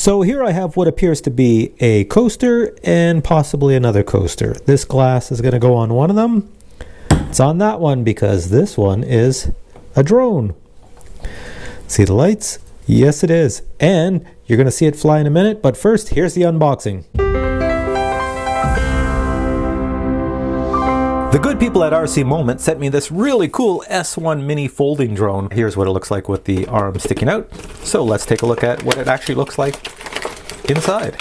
So here I have what appears to be a coaster and possibly another coaster. This glass is going to go on one of them. It's on that one because this one is a drone. See the lights? Yes, it is. And you're going to see it fly in a minute, but first, here's the unboxing. The good people at RC Moment sent me this really cool S1 mini folding drone. Here's what it looks like with the arm sticking out. So let's take a look at what it actually looks like inside.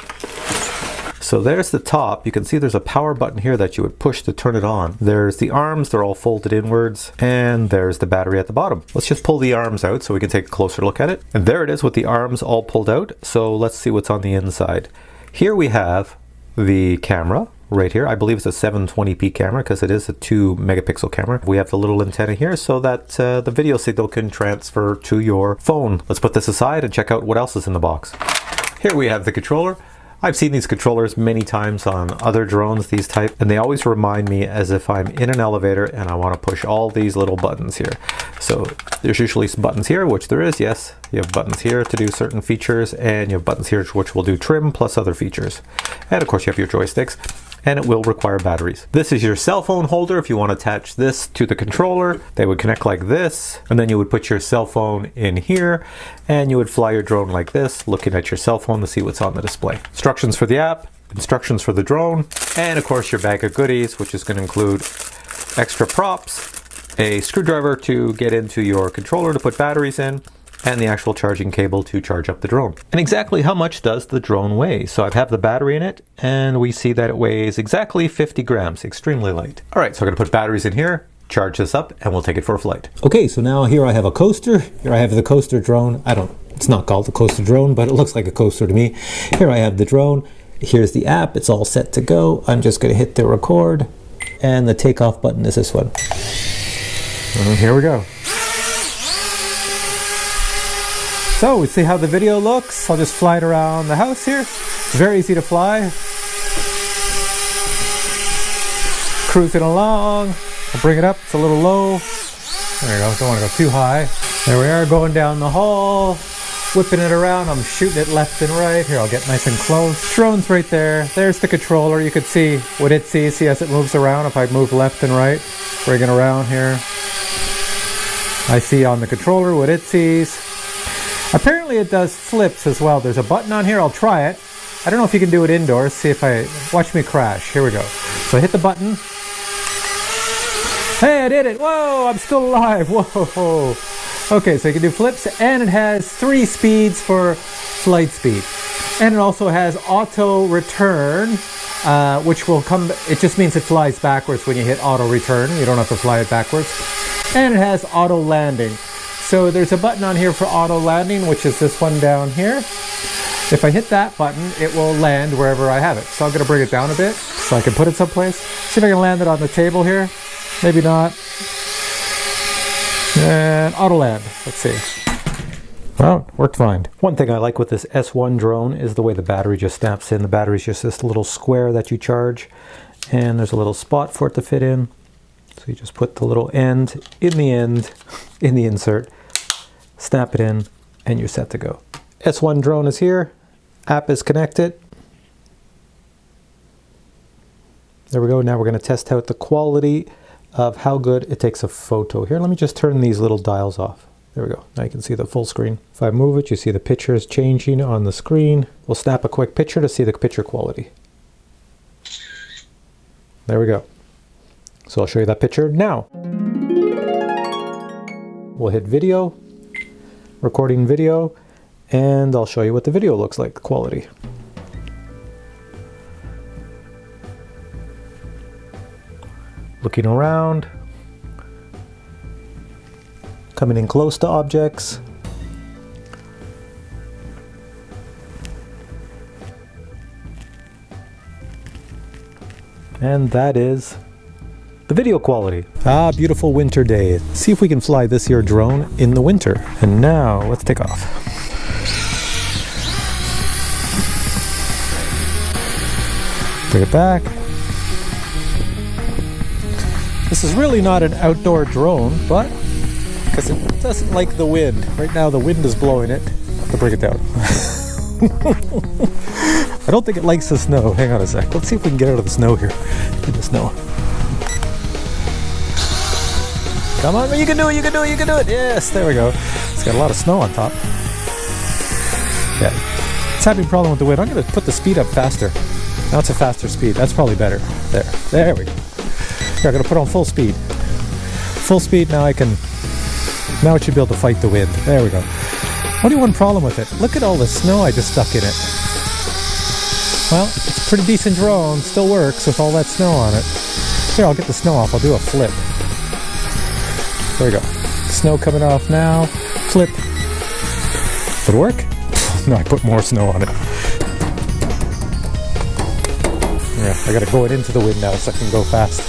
So there's the top. You can see there's a power button here that you would push to turn it on. There's the arms, they're all folded inwards, and there's the battery at the bottom. Let's just pull the arms out so we can take a closer look at it. And there it is with the arms all pulled out. So let's see what's on the inside. Here we have the camera. Right here, I believe it's a 720p camera because it is a 2 megapixel camera. We have the little antenna here so that the video signal can transfer to your phone. Let's put this aside and check out what else is in the box. Here we have the controller. I've seen these controllers many times on other drones, these type, and they always remind me as if I'm in an elevator and I want to push all these little buttons here. So there's usually some buttons here, which there is, yes. You have buttons here to do certain features, and you have buttons here which will do trim plus other features. And of course you have your joysticks, and it will require batteries. This is your cell phone holder. If you want to attach this to the controller, they would connect like this, and then you would put your cell phone in here, and you would fly your drone like this, looking at your cell phone to see what's on the display. Instructions for the app, instructions for the drone, and of course your bag of goodies, which is going to include extra props, a screwdriver to get into your controller to put batteries in, and the actual charging cable to charge up the drone. And exactly how much does the drone weigh? So I have the battery in it, and we see that it weighs exactly 50 grams, extremely light. All right, so I'm gonna put batteries in here, charge this up, and we'll take it for a flight. Okay, so now here I have a coaster. Here I have the coaster drone. It's not called the coaster drone, but it looks like a coaster to me. Here I have the drone. Here's the app, it's all set to go. I'm just gonna hit the record, and the takeoff button is this one. And here we go. So we see how the video looks. I'll just fly it around the house here. It's very easy to fly. Cruising along. I'll bring it up, it's a little low. There you go, don't want to go too high. There we are, going down the hall, whipping it around. I'm shooting it left and right. Here, I'll get nice and close. Drone's right there. There's the controller. You can see what it sees. See as it moves around. If I move left and right, bring it around here. I see on the controller what it sees. Apparently it does flips as well. There's a button on here. I'll try it. I don't know if you can do it indoors. See if watch me crash. Here we go. So I hit the button. Hey, I did it. Whoa, I'm still alive. Whoa. Okay, so you can do flips, and it has 3 speeds for flight speed. And it also has auto return, which will come, it just means it flies backwards when you hit auto return. You don't have to fly it backwards. And it has auto landing. So there's a button on here for auto landing, which is this one down here. If I hit that button, it will land wherever I have it. So I'm gonna bring it down a bit so I can put it someplace. See if I can land it on the table here. Maybe not. And auto land, let's see. Well, worked fine. One thing I like with this S1 drone is the way the battery just snaps in. The battery is just this little square that you charge, and there's a little spot for it to fit in. So you just put the little end in the insert, snap it in, and you're set to go. S1 drone is here, app is connected. There we go. Now we're going to test out the quality of how good it takes a photo. Here, let me just turn these little dials off. There we go. Now you can see the full screen. If I move it, you see the pictures changing on the screen. We'll snap a quick picture to see the picture quality. There we go. So I'll show you that picture now. We'll hit video, recording video, and I'll show you what the video looks like, quality. Looking around, coming in close to objects. And that is the video quality. Ah, beautiful winter day. See if we can fly this here drone in the winter. And now let's take off. Bring it back. This is really not an outdoor drone, but because it doesn't like the wind. Right now the wind is blowing it. I have to bring it down. I don't think it likes the snow. Hang on a sec. Let's see if we can get out of the snow here. In the snow. Come on, you can do it, you can do it, you can do it. Yes, there we go. It's got a lot of snow on top. Yeah. It's having a problem with the wind. I'm going to put the speed up faster. Now it's a faster speed. That's probably better. There we go. Here, I'm going to put on full speed. Full speed, now I can... Now it should be able to fight the wind. There we go. Only one problem with it. Look at all the snow I just stuck in it. Well, it's a pretty decent drone. Still works with all that snow on it. Here, I'll get the snow off. I'll do a flip. There we go. Snow coming off now. Flip. Did it work? No, I put more snow on it. Yeah, I gotta go it into the wind now so I can go fast.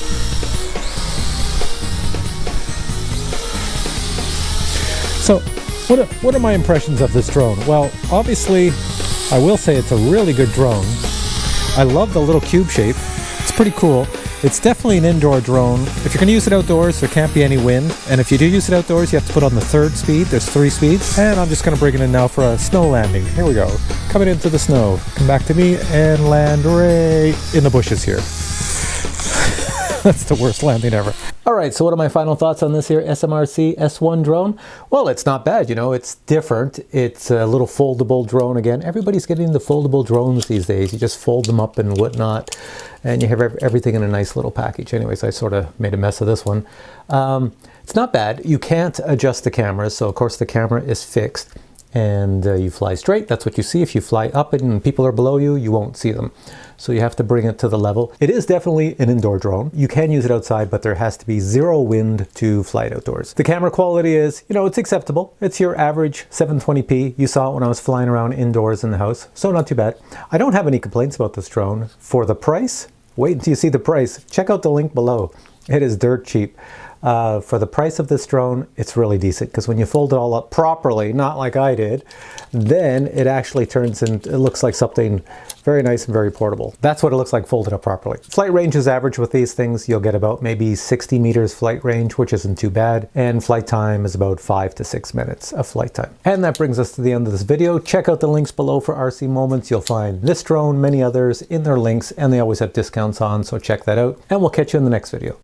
So, what are my impressions of this drone? Well, obviously, I will say it's a really good drone. I love the little cube shape. It's pretty cool. It's definitely an indoor drone. If you're going to use it outdoors, there can't be any wind. And if you do use it outdoors, you have to put on the third speed. There's 3 speeds. And I'm just going to bring it in now for a snow landing. Here we go. Coming into the snow. Come back to me and land right in the bushes here. That's the worst landing ever. All right, so what are my final thoughts on this here SMRC S1 drone? Well, it's not bad, you know, it's different. It's a little foldable drone again. Everybody's getting the foldable drones these days. You just fold them up and whatnot, and you have everything in a nice little package. Anyways, I sort of made a mess of this one. It's not bad. You can't adjust the cameras, so of course the camera is fixed, and you fly straight. That's what you see. If you fly up and people are below you, you won't see them. So you have to bring it to the level. It is definitely an indoor drone. You can use it outside, but there has to be 0 wind to fly it outdoors. The camera quality is, you know, it's acceptable. It's your average 720p. You saw it when I was flying around indoors in the house, so not too bad. I don't have any complaints about this drone. For the price, wait until you see the price. Check out the link below. It is dirt cheap. For the price of this drone, it's really decent, because when you fold it all up properly, not like I did, then it actually turns and it looks like something very nice and very portable. That's what it looks like folded up properly. Flight range is average with these things. You'll get about maybe 60 meters flight range, which isn't too bad. And flight time is about 5 to 6 minutes of flight time. And that brings us to the end of this video. Check out the links below for RC Moments. You'll find this drone, many others in their links, and they always have discounts on, so check that out. And we'll catch you in the next video.